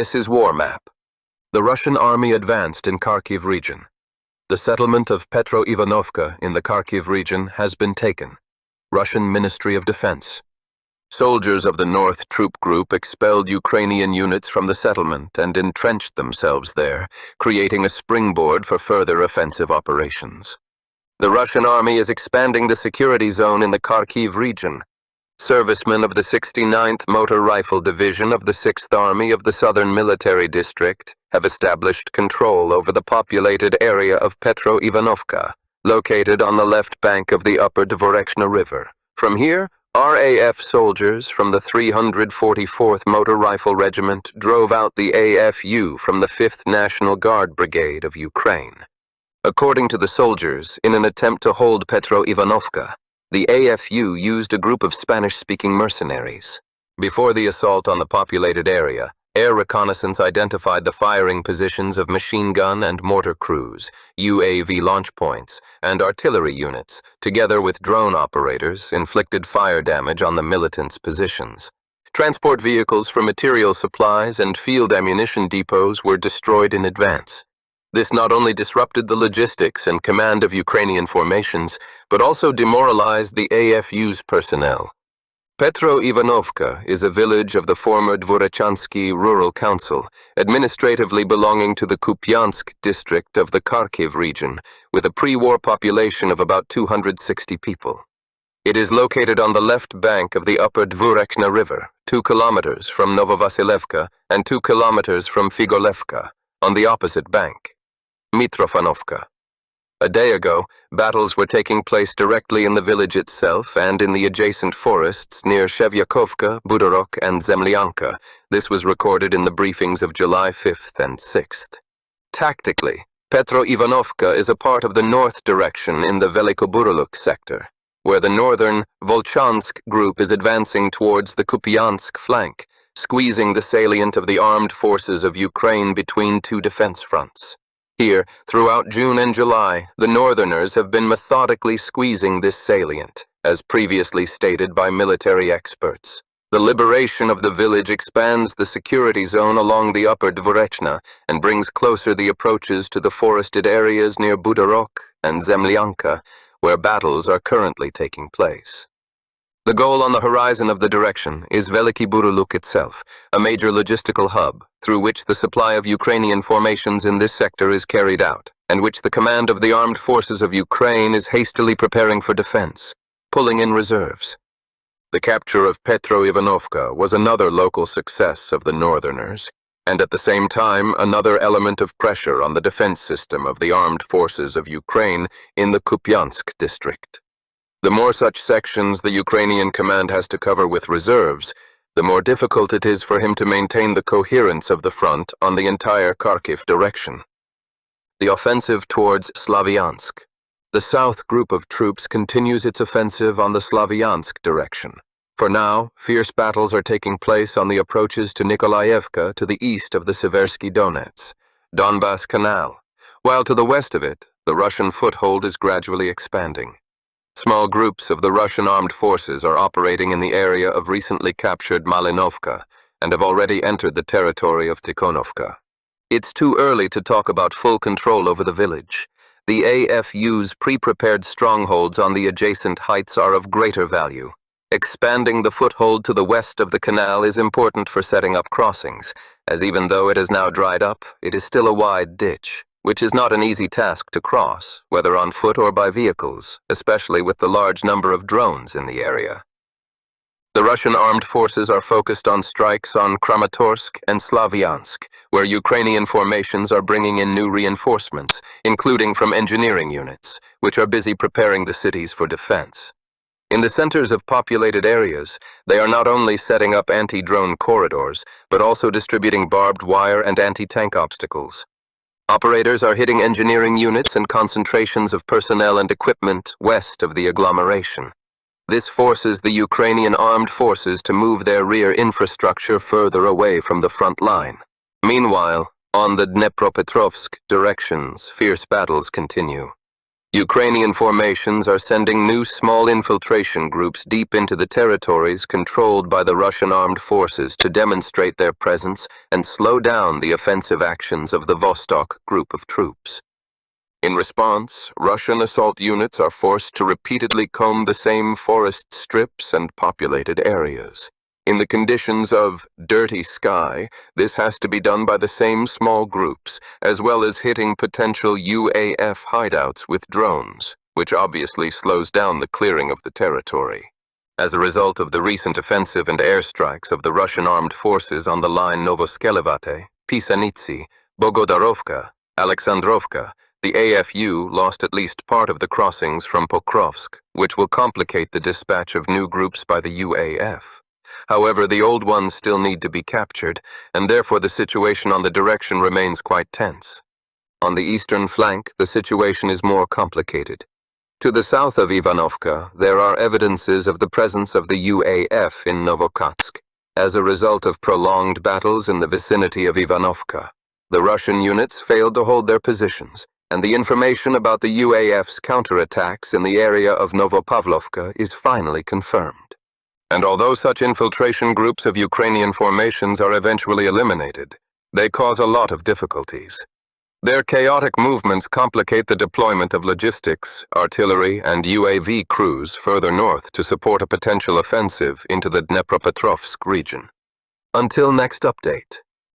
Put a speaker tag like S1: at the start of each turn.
S1: This is War Map. The Russian army advanced in Kharkiv Region. The settlement of Petro-Ivanovka in the Kharkiv Region has been taken. Russian Ministry of Defense. Soldiers of the North Troop Group expelled Ukrainian units from the settlement and entrenched themselves there, creating a springboard for further offensive operations. The Russian army is expanding the security zone in the Kharkiv region. Servicemen of the 69th Motor Rifle Division of the 6th Army of the Southern Military District have established control over the populated area of Petro-Ivanovka, located on the left bank of the upper Dvorechna River. From here, RAF soldiers from the 344th Motor Rifle Regiment drove out the AFU from the 5th National Guard Brigade of Ukraine. According to the soldiers, in an attempt to hold Petro-Ivanovka, the AFU used a group of Spanish-speaking mercenaries. Before the assault on the populated area, air reconnaissance identified the firing positions of machine gun and mortar crews, UAV launch points, and artillery units, together with drone operators, inflicted fire damage on the militants' positions. Transport vehicles for material supplies and field ammunition depots were destroyed in advance. This not only disrupted the logistics and command of Ukrainian formations, but also demoralized the AFU's personnel. Petro-Ivanovka is a village of the former Dvorechansky Rural Council, administratively belonging to the Kupiansk district of the Kharkiv region, with a pre-war population of about 260 people. It is located on the left bank of the upper Dvorechna River, 2 kilometers from Novovasilevka and 2 kilometers from Figolevka, on the opposite bank. Mitrofanovka. A day ago, battles were taking place directly in the village itself and in the adjacent forests near Shevyakovka, Budorok, and Zemlyanka. This was recorded in the briefings of July 5th and 6th. Tactically, Petro-Ivanovka is a part of the north direction in the Velikoburuluk sector, where the northern Volchansk group is advancing towards the Kupiansk flank, squeezing the salient of the armed forces of Ukraine between 2 defense fronts. Here, throughout June and July, the Northerners have been methodically squeezing this salient, as previously stated by military experts. The liberation of the village expands the security zone along the upper Dvorechna and brings closer the approaches to the forested areas near Budorok and Zemlyanka, where battles are currently taking place. The goal on the horizon of the direction is Veliki Buruluk itself, a major logistical hub, through which the supply of Ukrainian formations in this sector is carried out, and which the command of the armed forces of Ukraine is hastily preparing for defense, pulling in reserves. The capture of Petro-Ivanovka was another local success of the Northerners, and at the same time another element of pressure on the defense system of the armed forces of Ukraine in the Kupiansk district. The more such sections the Ukrainian command has to cover with reserves, the more difficult it is for him to maintain the coherence of the front on the entire Kharkiv direction. The offensive towards Slavyansk. The south group of troops continues its offensive on the Slavyansk direction. For now, fierce battles are taking place on the approaches to Nikolaevka to the east of the Seversky Donets, Donbas Canal, while to the west of it, the Russian foothold is gradually expanding. Small groups of the Russian armed forces are operating in the area of recently captured Malinovka and have already entered the territory of Tikhonovka. It's too early to talk about full control over the village. The AFU's pre-prepared strongholds on the adjacent heights are of greater value. Expanding the foothold to the west of the canal is important for setting up crossings, as even though it has now dried up, it is still a wide ditch, which is not an easy task to cross, whether on foot or by vehicles, especially with the large number of drones in the area. The Russian armed forces are focused on strikes on Kramatorsk and Slavyansk, where Ukrainian formations are bringing in new reinforcements, including from engineering units, which are busy preparing the cities for defense. In the centers of populated areas, they are not only setting up anti-drone corridors, but also distributing barbed wire and anti-tank obstacles. Operators are hitting engineering units and concentrations of personnel and equipment west of the agglomeration. This forces the Ukrainian armed forces to move their rear infrastructure further away from the front line. Meanwhile, on the Dnepropetrovsk directions, fierce battles continue. Ukrainian formations are sending new small infiltration groups deep into the territories controlled by the Russian armed forces to demonstrate their presence and slow down the offensive actions of the Vostok group of troops. In response, Russian assault units are forced to repeatedly comb the same forest strips and populated areas. In the conditions of dirty sky, this has to be done by the same small groups, as well as hitting potential UAF hideouts with drones, which obviously slows down the clearing of the territory. As a result of the recent offensive and airstrikes of the Russian armed forces on the line Novoskelevate, Pisanitsi, Bogodarovka, Alexandrovka, the AFU lost at least part of the crossings from Pokrovsk, which will complicate the dispatch of new groups by the UAF. However, the old ones still need to be captured, and therefore the situation on the direction remains quite tense. On the eastern flank, the situation is more complicated. To the south of Ivanovka, there are evidences of the presence of the UAF in Novokatsk, as a result of prolonged battles in the vicinity of Ivanovka. The Russian units failed to hold their positions, and the information about the UAF's counterattacks in the area of Novopavlovka is finally confirmed. And although such infiltration groups of Ukrainian formations are eventually eliminated, they cause a lot of difficulties. Their chaotic movements complicate the deployment of logistics, artillery, and UAV crews further north to support a potential offensive into the Dnepropetrovsk region. Until next update.